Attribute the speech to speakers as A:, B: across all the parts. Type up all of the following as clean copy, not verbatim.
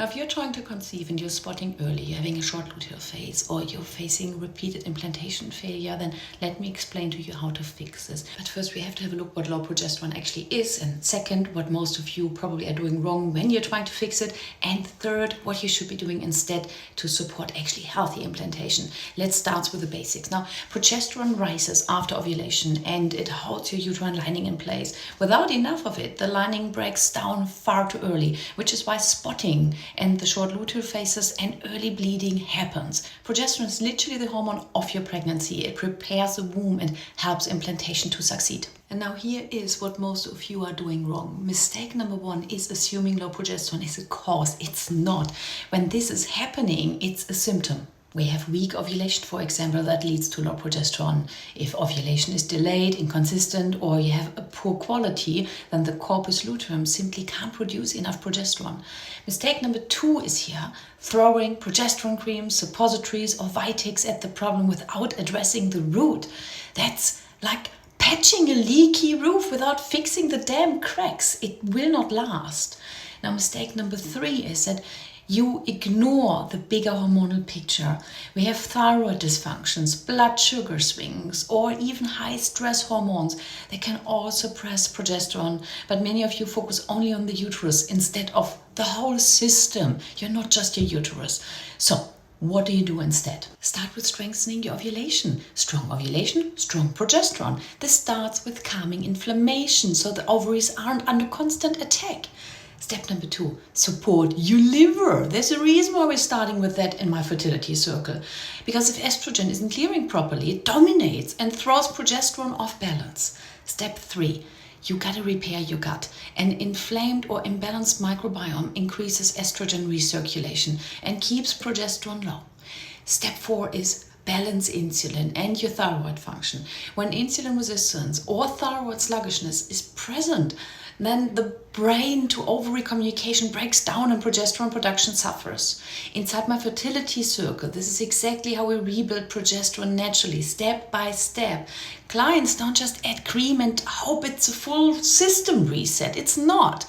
A: Now, if you're trying to conceive and you're spotting early, you're having a short luteal phase, or you're facing repeated implantation failure, then let me explain to you how to fix this. But first, we have to have a look what low progesterone actually is, and second, what most of you probably are doing wrong when you're trying to fix it, and third, what you should be doing instead to support actually healthy implantation. Let's start with the basics. Now, progesterone rises after ovulation and it holds your uterine lining in place. Without enough of it, the lining breaks down far too early, which is why spotting and the short luteal phases and early bleeding happens. Progesterone is literally the hormone of your pregnancy. It prepares the womb and helps implantation to succeed. And now here is what most of you are doing wrong. Mistake number one is assuming low progesterone is a cause. It's not. When this is happening, it's a symptom. We have weak ovulation, for example, that leads to low progesterone. If ovulation is delayed, inconsistent, or you have a poor quality, then the corpus luteum simply can't produce enough progesterone. Mistake number two is here, throwing progesterone creams, suppositories, or Vitex at the problem without addressing the root. That's like patching a leaky roof without fixing the damn cracks. It will not last. Now, mistake number three is that you ignore the bigger hormonal picture. We have thyroid dysfunctions, blood sugar swings, or even high stress hormones that can all suppress progesterone. But many of you focus only on the uterus instead of the whole system. You're not just your uterus. So, what do you do instead? Start with strengthening your ovulation. Strong ovulation, strong progesterone. This starts with calming inflammation so the ovaries aren't under constant attack. Step number two, support your liver. There's a reason why we're starting with that in my Fertility Circle. Because if estrogen isn't clearing properly, it dominates and throws progesterone off balance. Step three, you gotta repair your gut. An inflamed or imbalanced microbiome increases estrogen recirculation and keeps progesterone low. Step four is balance insulin and your thyroid function. When insulin resistance or thyroid sluggishness is present, then the brain to ovary communication breaks down and progesterone production suffers. Inside my Fertility Circle, this is exactly how we rebuild progesterone naturally, step by step. Clients don't just add cream and hope it's a full system reset. It's not.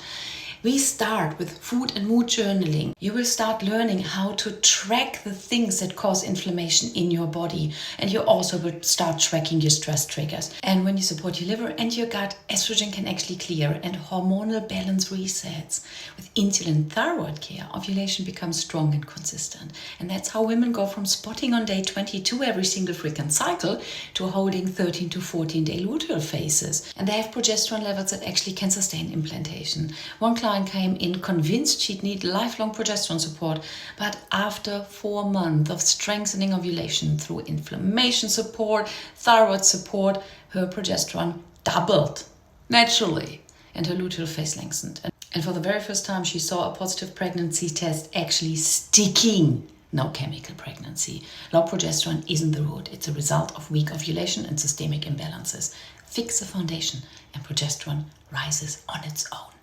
A: We start with food and mood journaling. You will start learning how to track the things that cause inflammation in your body. And you also will start tracking your stress triggers. And when you support your liver and your gut, estrogen can actually clear and hormonal balance resets. With insulin and thyroid care, ovulation becomes strong and consistent. And that's how women go from spotting on day 22 every single freaking cycle to holding 13 to 14 day luteal phases. And they have progesterone levels that actually can sustain implantation. One client came in convinced she'd need lifelong progesterone support, but after 4 months of strengthening ovulation through inflammation support, thyroid support, her progesterone doubled naturally and her luteal phase lengthened. And for the very first time, she saw a positive pregnancy test actually sticking. No chemical pregnancy. Low progesterone isn't the root. It's a result of weak ovulation and systemic imbalances. Fix the foundation and progesterone rises on its own.